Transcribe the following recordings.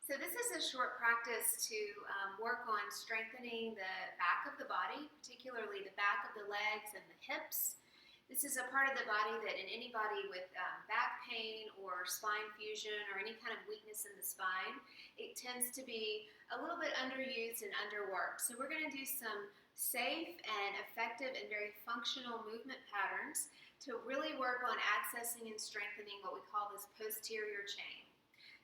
So this is a short practice to work on strengthening the back of the body, particularly the back of the legs and the hips. This is a part of the body that in anybody with back pain or spine fusion or any kind of weakness in the spine, it tends to be a little bit underused and underworked. So we're going to do some safe and effective and very functional movement patterns to really work on accessing and strengthening what we call this posterior chain.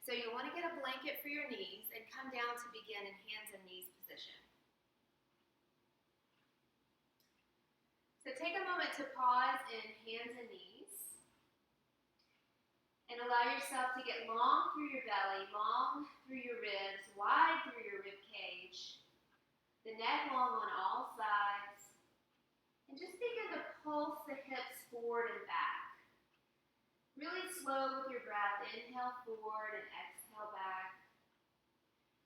So you'll want to get a blanket for your knees and come down to begin in hands and knees position. So take a moment to pause in hands and knees and allow yourself to get long through your belly, long through your ribs, wide through your rib cage, the neck long on all sides, and just begin to pulse the hips forward and back. Really slow with your breath. Inhale forward and exhale back.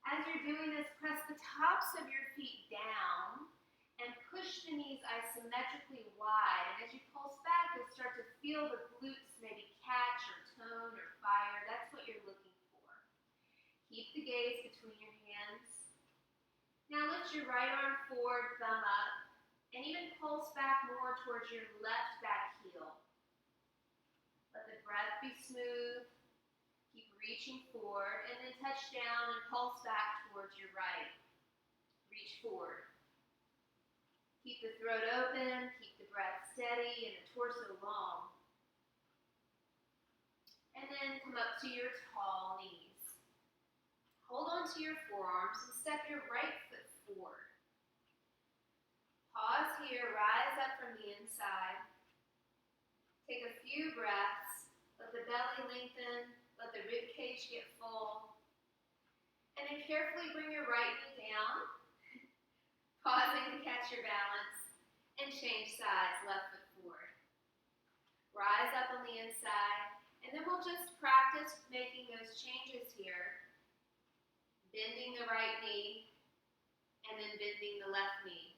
As you're doing this, press the tops of your feet down and push the knees isometrically wide. And as you pulse back, you'll start to feel the glutes maybe catch or tone or fire. That's what you're looking for. Keep the gaze between your hands. Now lift your right arm forward, thumb up, and even pulse back more towards your left back heel. Let the breath be smooth. Keep reaching forward and then touch down and pulse back towards your right. Reach forward. Keep the throat open, keep the breath steady and the torso long. And then come up to your tall knees. Hold on to your forearms and step your right foot forward. Pause here, rise up from the inside. Take a few breaths. Let the belly lengthen. Let the rib cage get full. And then carefully bring your right knee down, pausing to catch your balance, and change sides, left foot forward. Rise up on the inside, and then we'll just practice making those changes here. Bending the right knee, and then bending the left knee.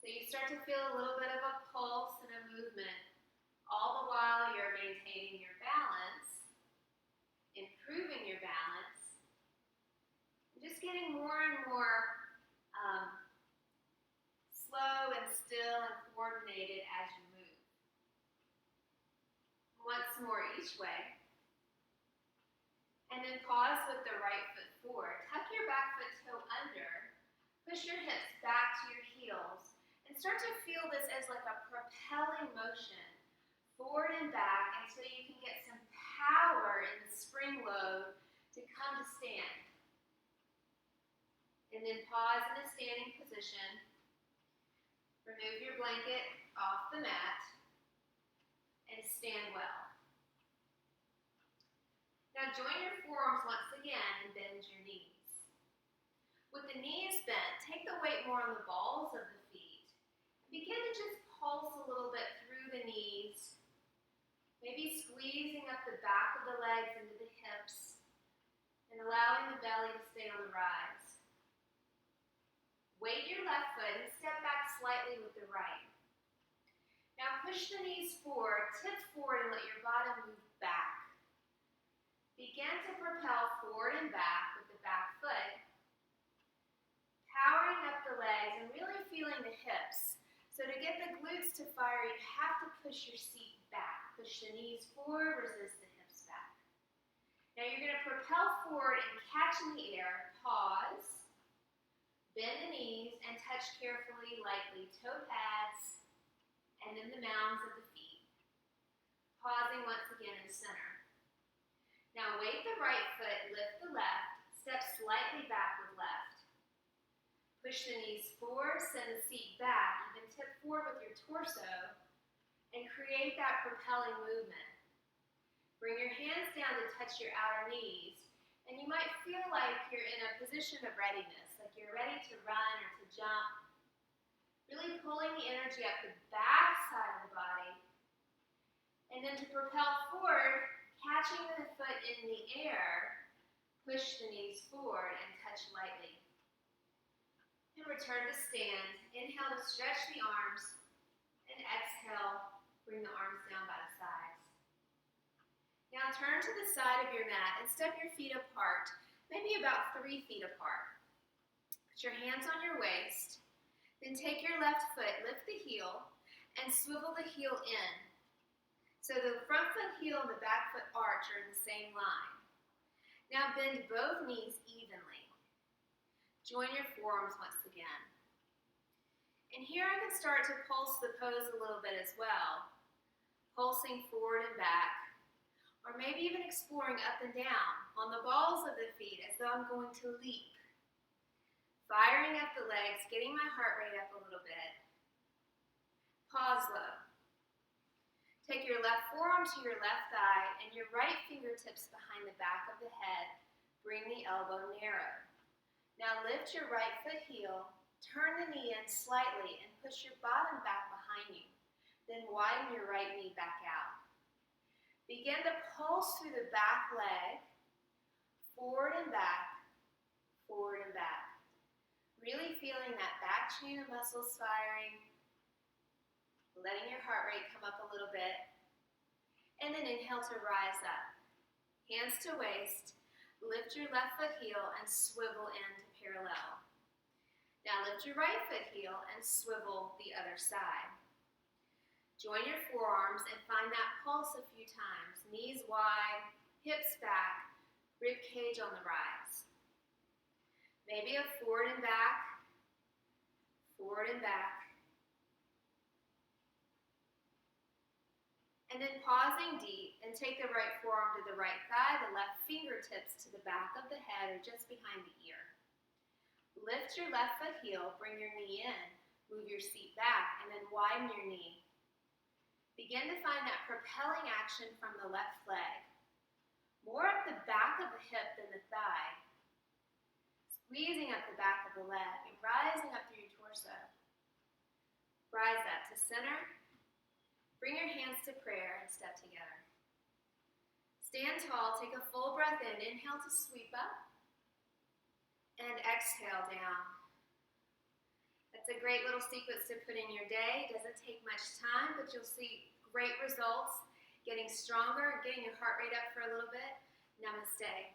So you start to feel a little bit of a pulse and a movement, all the while you're maintaining your balance, improving your balance, and just getting more and more slow and still and coordinated as you move. Once more each way. And then pause with the right foot forward. Tuck your back foot toe under. Push your hips back to your heels. And start to feel this as like a propelling motion. Forward and back until you can get some power in the spring load to come to stand. And then pause in a standing position. Remove your blanket off the mat and stand well. Now join your forearms once again and bend your knees. With the knees bent, take the weight more on the balls of the feet. Begin to just pulse a little bit through the knees. Maybe squeezing up the back of the legs into the hips and allowing the belly to stay on the rise. Weight your left foot and step back slightly with the right. Now push the knees forward, tip forward and let your bottom move back. Begin to propel forward and back with the back foot. Powering up the legs and really feeling the hips. So to get the glutes to fire, you have to push your seat back. Push the knees forward, resist the hips back. Now you're going to propel forward and catch in the air. Pause. Bend the knees and touch carefully, lightly, toe pads and then the mounds of the feet. Pausing once again in the center. Now weight the right foot, lift the left, step slightly back with left. Push the knees forward, send the seat back, and then tip forward with your torso and create that propelling movement. Bring your hands down to touch your outer knees, and you might feel like you're in a position of readiness, like you're ready to run or to jump. Really pulling the energy up the back side of the body. And then to propel forward, catching the foot in the air, push the knees forward and touch lightly. And return to stand. Inhale to stretch the arms, and exhale, bring the arms down by the sides. Now turn to the side of your mat and step your feet apart. maybe about 3 feet apart. Put your hands on your waist, then take your left foot, lift the heel, and swivel the heel in. So the front foot heel and the back foot arch are in the same line. Now bend both knees evenly. Join your forearms once again. And here I can start to pulse the pose a little bit as well, pulsing forward and back, or maybe even exploring up and down on the balls of the feet as though I'm going to leap. Firing up the legs, getting my heart rate up a little bit. Pause low. Take your left forearm to your left thigh and your right fingertips behind the back of the head. Bring the elbow narrow. Now lift your right foot heel, turn the knee in slightly and push your bottom back behind you. Then widen your right knee back out. Begin to pulse through the back leg, forward and back, forward and back. Really feeling that back chain of muscles firing, letting your heart rate come up a little bit, and then inhale to rise up. Hands to waist, lift your left foot heel and swivel into parallel. Now lift your right foot heel and swivel the other side. Join your forearms and find that pulse a few times. Knees wide, hips back, rib cage on the rise. Maybe a forward and back, forward and back. And then pausing deep and take the right forearm to the right thigh, the left fingertips to the back of the head or just behind the ear. Lift your left foot heel, bring your knee in, move your seat back, and then widen your knee. Begin to find that propelling action from the left leg. More up the back of the hip than the thigh. Squeezing up the back of the leg and rising up through your torso. Rise up to center. Bring your hands to prayer and step together. Stand tall, take a full breath in. Inhale to sweep up. And exhale down. That's a great little sequence to put in your day. It doesn't take much time, but you'll see great results, getting stronger, getting your heart rate up for a little bit. Namaste.